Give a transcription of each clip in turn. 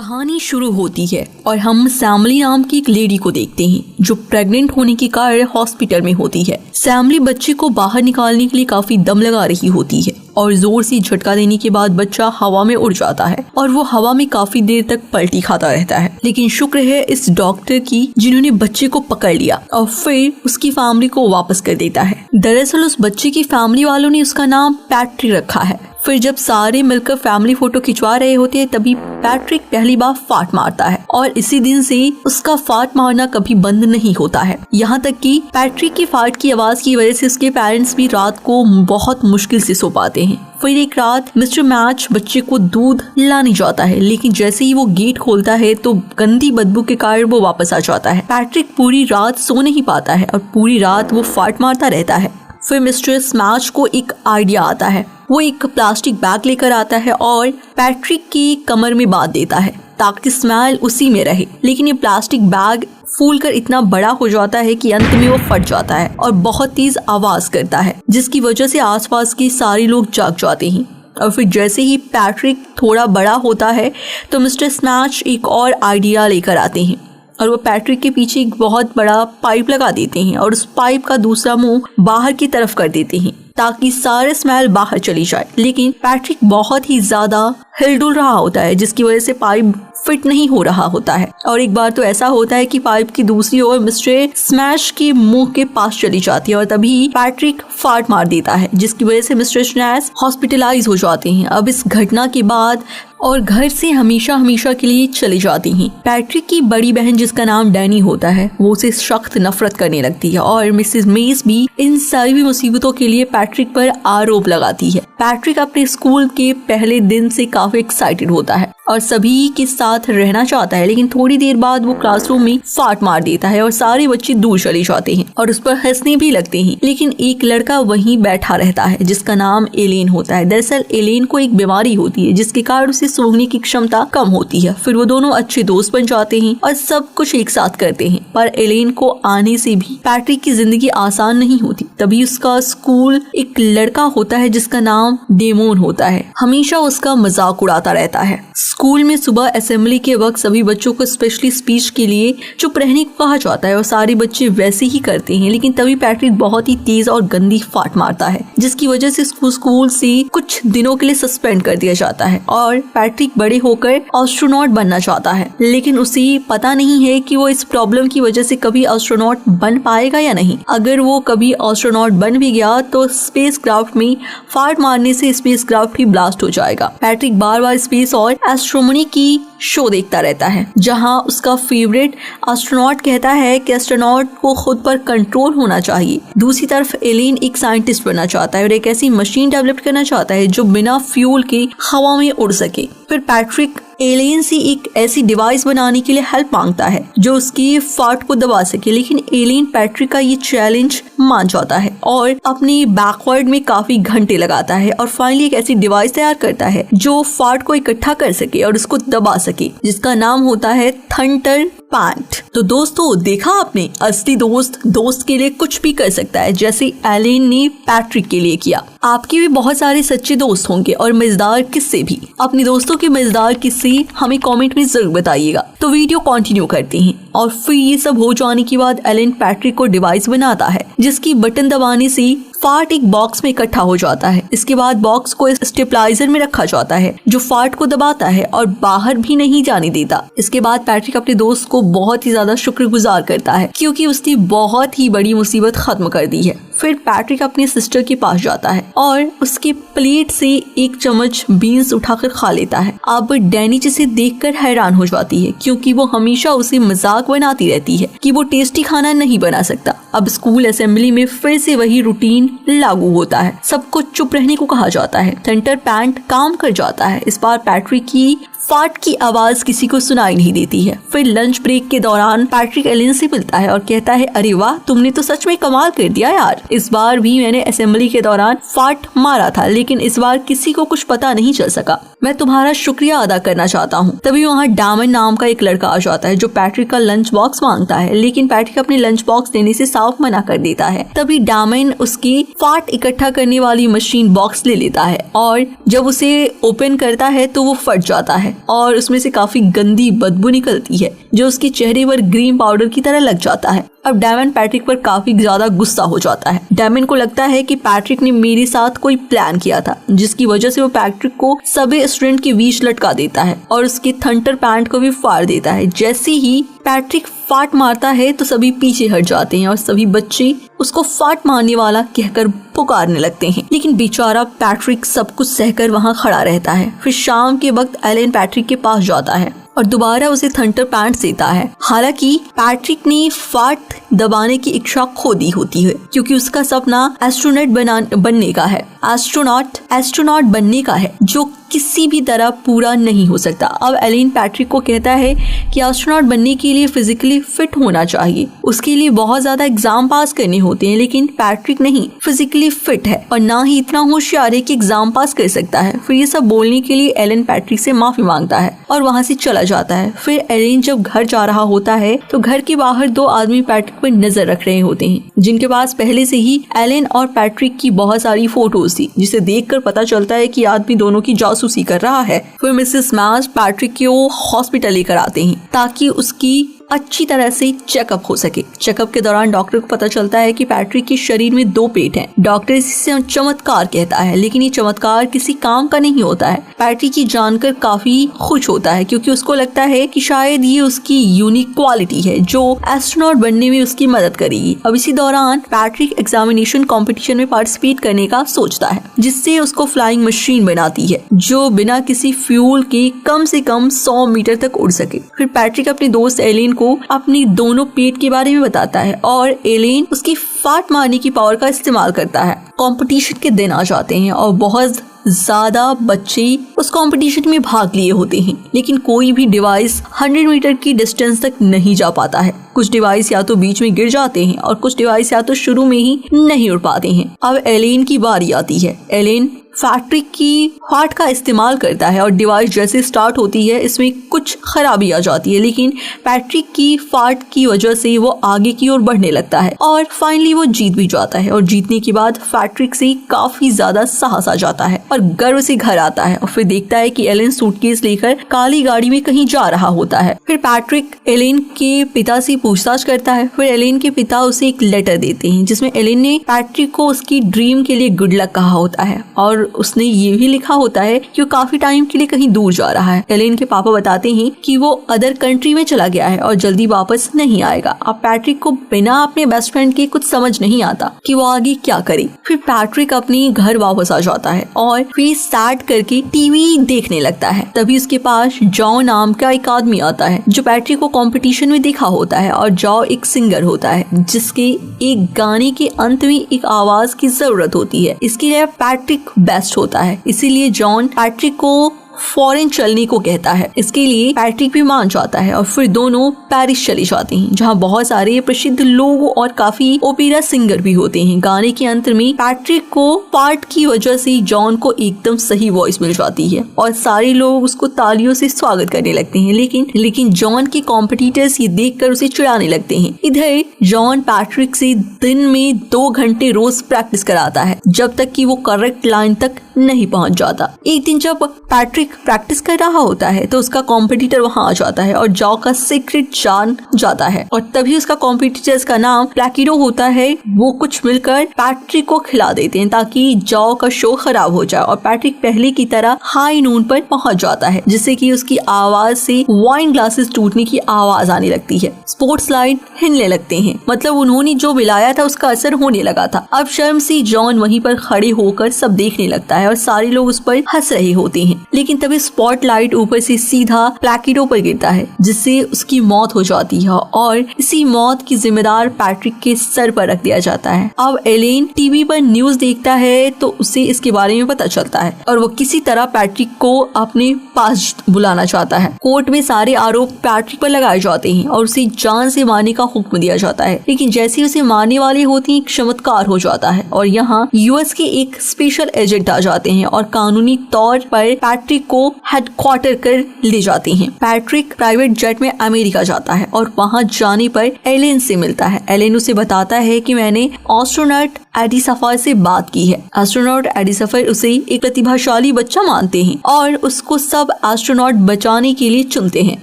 कहानी शुरू होती है और हम सैमली नाम की एक लेडी को देखते हैं जो प्रेग्नेंट होने के कारण हॉस्पिटल में होती है। सैमली बच्चे को बाहर निकालने के लिए काफी दम लगा रही होती है और जोर से झटका देने के बाद बच्चा हवा में उड़ जाता है और वो हवा में काफी देर तक पलटी खाता रहता है। लेकिन शुक्र है इस डॉक्टर की जिन्होंने बच्चे को पकड़ लिया और फिर उसकी फैमिली को वापस कर देता है। दरअसल उस बच्चे की फैमिली वालों ने उसका नाम पैट्रिक रखा है। फिर जब सारे मिलकर फैमिली फोटो खिंचवा रहे होते हैं तभी पैट्रिक पहली बार फाट मारता है और इसी दिन से उसका फाट मारना कभी बंद नहीं होता है। यहाँ तक कि पैट्रिक की फाट की आवाज की वजह से उसके पेरेंट्स भी रात को बहुत मुश्किल से सो पाते हैं। फिर एक रात मिस्टर मैच बच्चे को दूध लाने जाता है, लेकिन जैसे ही वो गेट खोलता है तो गंदी बदबू के कारण वो वापस आ जाता है। पैट्रिक पूरी रात सो नहीं पाता है और पूरी रात वो फाट मारता रहता है। फिर मिस्टर स्मैच को एक आइडिया आता है। वो एक प्लास्टिक बैग लेकर आता है और पैट्रिक की कमर में बांध देता है ताकि स्मेल उसी में रहे। लेकिन ये प्लास्टिक बैग फूलकर इतना बड़ा हो जाता है कि अंत में वो फट जाता है और बहुत तेज आवाज करता है, जिसकी वजह से आसपास के सारे लोग जाग जाते हैं। और फिर जैसे ही पैट्रिक थोड़ा बड़ा होता है तो मिस्टर स्मैच एक और आइडिया लेकर आते हैं और वो पैट्रिक के पीछे एक बहुत बड़ा पाइप लगा देते हैं और उस पाइप का दूसरा मुंह बाहर की तरफ कर देते हैं ताकि सारे स्मेल बाहर चली जाए। लेकिन पैट्रिक बहुत ही ज्यादा हिलडुल रहा होता है जिसकी वजह से पाइप फिट नहीं हो रहा होता है। और एक बार तो ऐसा होता है कि पाइप की दूसरी ओर मिस्टर स्मैश के मुंह के पास चली जाती है और तभी पैट्रिक फाट मार देता है जिसकी वजह से मिस्टर स्मैश हॉस्पिटलाइज हो जाते हैं। अब इस घटना के बाद और घर से हमेशा हमेशा के लिए चले जाती हैं। पैट्रिक की बड़ी बहन जिसका नाम डैनी होता है वो उसे सख्त नफरत करने लगती है और मिसेस मेस भी इन सारी मुसीबतों के लिए पैट्रिक पर आरोप लगाती है। पैट्रिक अपने स्कूल के पहले दिन से काफी एक्साइटेड होता है और सभी के साथ रहना चाहता है, लेकिन थोड़ी देर बाद वो क्लासरूम में फाट मार देता है और सारे बच्चे दूर चले जाते हैं और उस पर हंसने भी लगते हैं। लेकिन एक लड़का वहीं बैठा रहता है जिसका नाम एलेन होता है। दरअसल एलेन को एक बीमारी होती है जिसके कारण उसे सूंघने की क्षमता कम होती है। फिर वो दोनों अच्छे दोस्त बन जाते हैं और सब कुछ एक साथ करते हैं। पर एलेन को आने से भी पैट्रिक की जिंदगी आसान नहीं होती। तभी उसका स्कूल एक लड़का होता है जिसका नाम डेमोन होता है। हमेशा उसका मजाक उड़ाता रहता है। स्कूल में सुबह असेंबली के वक्त सभी बच्चों को स्पेशली स्पीच के लिए चुप रहने को कहा जाता है और सारे बच्चे वैसे ही करते हैं। लेकिन तभी पैट्रिक बहुत ही तेज और गंदी फाट मारता है जिसकी वजह से स्कूल से कुछ दिनों के लिए सस्पेंड कर दिया जाता है और पैट्रिक बड़े होकर एस्ट्रोनॉट बनना चाहता है। लेकिन उसे पता नहीं है कि वो इस प्रॉब्लम की वजह से कभी एस्ट्रोनॉट बन पाएगा या नहीं। अगर वो कभी एस्ट्रोनॉट बन भी गया तो स्पेसक्राफ्ट में फाट मारने से स्पेसक्राफ्ट ही ब्लास्ट हो जाएगा। पैट्रिक बार बार स्पेस और एस्ट्रोनॉमी की शो देखता रहता है जहां उसका फेवरेट एस्ट्रोनॉट कहता है कि एस्ट्रोनॉट को खुद पर कंट्रोल होना चाहिए। दूसरी तरफ एलेन एक साइंटिस्ट बनना चाहता है और एक ऐसी मशीन डेवलप करना चाहता है जो बिना फ्यूल के हवा में उड़ सके। फिर पैट्रिक एलेन से एक ऐसी डिवाइस बनाने के लिए हेल्प मांगता है जो उसकी फाट को दबा सके, लेकिन एलेन पैट्रिक का ये चैलेंज मान जाता है और अपने बैकवर्ड में काफी घंटे लगाता है और फाइनली एक ऐसी डिवाइस तैयार करता है जो फाट को इकट्ठा कर सके और उसको दबा सके, जिसका नाम होता है थंडर पैंट। तो दोस्तों देखा आपने, असली दोस्त के लिए कुछ भी कर सकता है जैसे एलेन ने पैट्रिक के लिए किया। आपके भी बहुत सारे सच्चे दोस्त होंगे और मजेदार किस्से भी। अपने दोस्तों के मजेदार किस्से हमें कमेंट में जरूर बताइएगा। तो वीडियो कंटिन्यू करते हैं और फिर ये सब हो जाने के बाद एलेन पैट्रिक को डिवाइस बनाता है जिसकी बटन दबाने से फाट एक बॉक्स में इकट्ठा हो जाता है। इसके बाद बॉक्स को स्टेबलाइजर में रखा जाता है जो फाट को दबाता है और बाहर भी नहीं जाने देता। इसके बाद पैट्रिक अपने दोस्त को बहुत ही ज्यादा शुक्रगुजार करता है क्योंकि उसने बहुत ही बड़ी मुसीबत खत्म कर दी है। फिर पैट्रिक अपनी सिस्टर के पास जाता है और उसके प्लेट से एक चम्मच बीन्स उठाकर खा लेता है। अब डैनी जिसे देखकर हैरान हो जाती है क्योंकि वो हमेशा उसे मजाक बनाती रहती है कि वो टेस्टी खाना नहीं बना सकता। अब स्कूल असेंबली में फिर से वही रूटीन लागू होता है। सबको चुप रहने को कहा जाता है। थंडर पैंट काम कर जाता है। इस बार पैट्रिक की फाट की आवाज किसी को सुनाई नहीं देती है। फिर लंच ब्रेक के दौरान पैट्रिक एलेन से मिलता है और कहता है, अरे वाह, तुमने तो सच में कमाल कर दिया यार। इस बार भी मैंने असेंबली के दौरान फाट मारा था लेकिन इस बार किसी को कुछ पता नहीं चल सका। मैं तुम्हारा शुक्रिया अदा करना चाहता हूँ। तभी वहाँ डामन नाम का एक लड़का आ जाता है जो पैट्रिक का लंच बॉक्स मांगता है, लेकिन पैट्रिक अपने लंच बॉक्स देने से साफ मना कर देता है। तभी डामन उसकी फाट इकट्ठा करने वाली मशीन बॉक्स ले लेता है और जब उसे ओपन करता है तो वो फट जाता है है और उसमें से काफी गंदी बदबू निकलती है जो उसके चेहरे पर ग्रीन पाउडर की तरह लग जाता है। अब डैमन पैट्रिक पर काफी ज्यादा गुस्सा हो जाता है। डैमन को लगता है कि पैट्रिक ने मेरे साथ कोई प्लान किया था, जिसकी वजह से वो पैट्रिक को सभी स्टूडेंट के बीच लटका देता है और उसके थंटर पैंट को भी फाड़ देता है। जैसे ही पैट्रिक फाट मारता है तो सभी पीछे हट जाते हैं और सभी बच्चे उसको फाट मारने वाला कहकर पुकारने लगते हैं। लेकिन बेचारा पैट्रिक सब कुछ सहकर वहाँ खड़ा रहता है। फिर शाम के वक्त एलन पैट्रिक के पास जाता है और दोबारा उसे थंटर पैंट देता है। हालांकि पैट्रिक ने फाट दबाने की इच्छा खो दी होती है क्योंकि उसका सपना एस्ट्रोनॉट बनने का है। एस्ट्रोनॉट बनने का है जो किसी भी तरह पूरा नहीं हो सकता। अब एलन पैट्रिक को कहता है कि एस्ट्रोनॉट बनने के लिए फिजिकली फिट होना चाहिए, उसके लिए बहुत ज्यादा एग्जाम पास करने होते हैं। लेकिन पैट्रिक नहीं फिजिकली फिट है और ना ही इतना होशियार है कि एग्जाम पास कर सकता है। फिर ये सब बोलने के लिए एलन पैट्रिक से माफी मांगता है और वहाँ से चला जाता है। फिर एलन जब घर जा रहा होता है तो घर के बाहर दो आदमी पैट्रिक पर नजर रख रहे होते हैं, जिनके पास पहले से ही एलन और पैट्रिक की बहुत सारी फोटोज थी, जिसे देखकर पता चलता है कि आदमी दोनों की जासूसी कर रहा है। फिर मिसेस मैच पैट्रिक को हॉस्पिटल लेकर आते हैं ताकि उसकी अच्छी तरह से चेकअप हो सके। चेकअप के दौरान डॉक्टर को पता चलता है कि पैट्रिक के शरीर में 2 पेट हैं। डॉक्टर इसे चमत्कार कहता है, लेकिन ये चमत्कार किसी काम का नहीं होता है। पैट्रिक ये जानकर काफी खुश होता है क्योंकि उसको लगता है कि शायद ये उसकी यूनिक क्वालिटी है जो एस्ट्रोनॉट बनने में उसकी मदद करेगी। अब इसी दौरान पैट्रिक एग्जामिनेशन कॉम्पिटिशन में पार्टिसिपेट करने का सोचता है, जिससे उसको फ्लाइंग मशीन बनाती है जो बिना किसी फ्यूल के कम से कम 100 मीटर तक उड़ सके। फिर पैट्रिक अपने दोस्त एलेन को अपनी दोनों पेट के बारे में बताता है और एलेन उसकी फाट मारने की पावर का इस्तेमाल करता है। कंपटीशन के दिन आ जाते हैं और बहुत ज्यादा बच्चे उस कंपटीशन में भाग लिए होते हैं, लेकिन कोई भी डिवाइस 100 मीटर की डिस्टेंस तक नहीं जा पाता है। कुछ डिवाइस या तो बीच में गिर जाते हैं और कुछ डिवाइस या तो शुरू में ही नहीं उड़ पाते हैं। अब एलेन की बारी आती है। एलेन पैट्रिक की फाट का इस्तेमाल करता है और डिवाइस जैसे स्टार्ट होती है इसमें कुछ खराबी आ जाती है, लेकिन पैट्रिक की फाट की वजह से वो आगे की ओर बढ़ने लगता है और फाइनली वो जीत भी जाता है। और जीतने के बाद पैट्रिक से काफी ज्यादा साहस आ जाता है और गर्व से घर आता है और फिर देखता है कि एलेन सूटकेस लेकर काली गाड़ी में कहीं जा रहा होता है। फिर पैट्रिक एलेन के पिता से पूछताछ करता है। फिर एलेन के पिता उसे एक लेटर देते हैं जिसमें एलेन ने पैट्रिक को उसकी ड्रीम के लिए गुड लक कहा होता है और उसने ये भी लिखा होता है कि वो काफी टाइम के लिए कहीं दूर जा रहा है। एलेन के पापा बताते हैं कि वो अदर कंट्री में चला गया है और जल्दी वापस नहीं आएगा। अब पैट्रिक को बिना अपने बेस्ट फ्रेंड के कुछ समझ नहीं आता कि वो आगे क्या करे। फिर पैट्रिक अपने घर वापस आ जाता है और फिर स्टार्ट करके टीवी देखने लगता है। तभी उसके पास जॉ नाम का एक आदमी आता है जो पैट्रिक को कंपटीशन में देखा होता है और जॉ एक सिंगर होता है जिसके एक गाने के अंत में एक आवाज की जरूरत होती है। इसके लिए पैट्रिक बेस्ट होता है, इसीलिए जॉन पैट्रिक को फॉरेन चलने को कहता है। इसके लिए पैट्रिक भी मान जाता है और फिर दोनों पेरिस चले जाते हैं जहाँ बहुत सारे प्रसिद्ध लोग और काफी ओपेरा सिंगर भी होते हैं। गाने के अंत में पैट्रिक को पार्ट की वजह से जॉन को एकदम सही वॉइस मिल जाती है और सारे लोग उसको तालियों से स्वागत करने लगते हैं। लेकिन जॉन के कॉम्पिटिटर्स ये देखकर उसे चिढ़ाने लगते हैं। इधर जॉन पैट्रिक से दिन में 2 घंटे रोज प्रैक्टिस कराता है जब तक कि वो करेक्ट लाइन तक नहीं पहुंच जाता। एक दिन जब पैट्रिक प्रैक्टिस कर रहा होता है तो उसका कॉम्पिटिटर वहां आ जाता है और जॉ का सीक्रेट जान जाता है और तभी उसका कॉम्पिटिटर का नाम प्लैकिडो होता है। वो कुछ मिलकर पैट्रिक को खिला देते हैं ताकि जॉ का शो खराब हो जाए और पैट्रिक पहले की तरह हाई नोन पर पहुंच जाता है, जिससे कि उसकी आवाज से वाइन ग्लासेस टूटने की आवाज आने लगती है। स्पोर्ट्स लाइट हिलने लगते हैं, मतलब उन्होंने जो मिलाया था उसका असर होने लगा था। अब शर्म से जॉन वहीं पर खड़े होकर सब देखने लगता है और सारे लोग उस पर हंस रहे होते हैं। लेकिन तभी स्पॉटलाइट ऊपर से सीधा प्लैकिडो पर गिरता है जिससे उसकी मौत हो जाती है और इसी मौत की जिम्मेदार पैट्रिक के सर पर रख दिया जाता है। अब एलेन टीवी पर न्यूज देखता है तो उसे इसके बारे में पता चलता है और वो किसी तरह पैट्रिक को अपने पास बुलाना चाहता है। कोर्ट में सारे आरोप पैट्रिक पर लगाए जाते हैं और उसे जान से मारने का हुक्म दिया जाता है, लेकिन जैसे उसे मारने वाले होते हैं एक चमत्कार हो जाता है और यहाँ यूएस के एक स्पेशल एजेंट आ जाते हैं और कानूनी तौर पर पैट्रिक को हेडक्वार्टर कर ले जाते हैं। पैट्रिक प्राइवेट जेट में अमेरिका जाता है और वहां जाने पर एलेन से मिलता है। एलेन उसे बताता है कि मैंने एस्ट्रोनॉट एडी सफर से बात की है। एस्ट्रोनॉट एडी सफर उसे एक प्रतिभाशाली बच्चा मानते हैं और उसको सब एस्ट्रोनॉट बचाने के लिए चुनते हैं।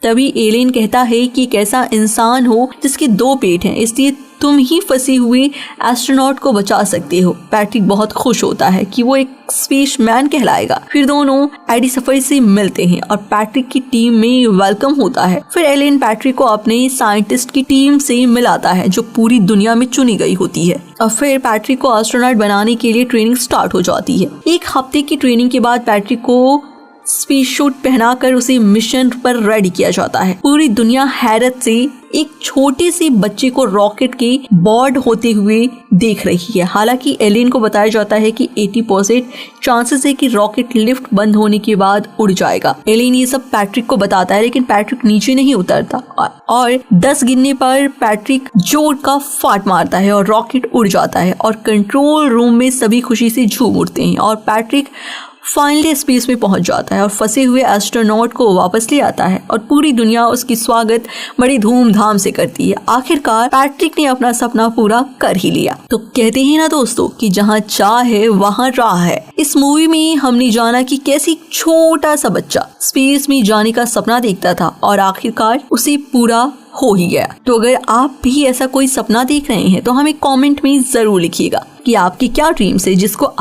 तभी एलेन कहता है कि एक ऐसा इंसान हो जिसके 2 पेट हैं, इसलिए तुम ही फंसे हुए एस्ट्रोनॉट को बचा सकते हो। पैट्रिक बहुत खुश होता है कि वो एक स्पेसमैन कहलाएगा। फिर दोनों एडी सफर से मिलते हैं और पैट्रिक की टीम में वेलकम होता है। फिर एलेन पैट्रिक को अपने साइंटिस्ट की टीम से मिलाता है जो पूरी दुनिया में चुनी गई होती है और फिर पैट्रिक को एस्ट्रोनॉट बनाने के लिए ट्रेनिंग स्टार्ट हो जाती है। 1 हफ्ते की ट्रेनिंग के बाद पैट्रिक को स्पेस सूट पहनाकर उसे मिशन पर रेडी किया जाता है। पूरी दुनिया हैरत से एक छोटे से बच्चे को रॉकेट के बोर्ड होते हुए देख रही है। हालांकि एलेन को बताया जाता है कि 80% चांसेस है कि रॉकेट लिफ्ट बंद होने के बाद उड़ जाएगा। एलेन ये सब पैट्रिक को बताता है, लेकिन पैट्रिक नीचे नहीं उतरता और 10 गिनने पर पैट्रिक जोर का फाट मारता है और रॉकेट उड़ जाता है और कंट्रोल रूम में सभी खुशी से झूम उठते हैं और पैट्रिक फाइनली स्पेस में पहुंच जाता है और फंसे हुए एस्ट्रोनॉट को वापस ले आता है और पूरी दुनिया उसकी स्वागत बड़ी धूमधाम से करती है। आखिरकार पैट्रिक ने अपना सपना पूरा कर ही लिया। तो कहते हैं ना दोस्तों कि जहां चाह है वहां राह है। इस मूवी में हमने जाना कि कैसे छोटा सा बच्चा स्पेस में जाने का सपना देखता था और आखिरकार उसे पूरा हो ही गया। तो अगर आप भी ऐसा कोई सपना देख रहे हैं तो हमें कमेंट में जरूर लिखिएगा कि आपकी क्या ड्रीम्स है जिसको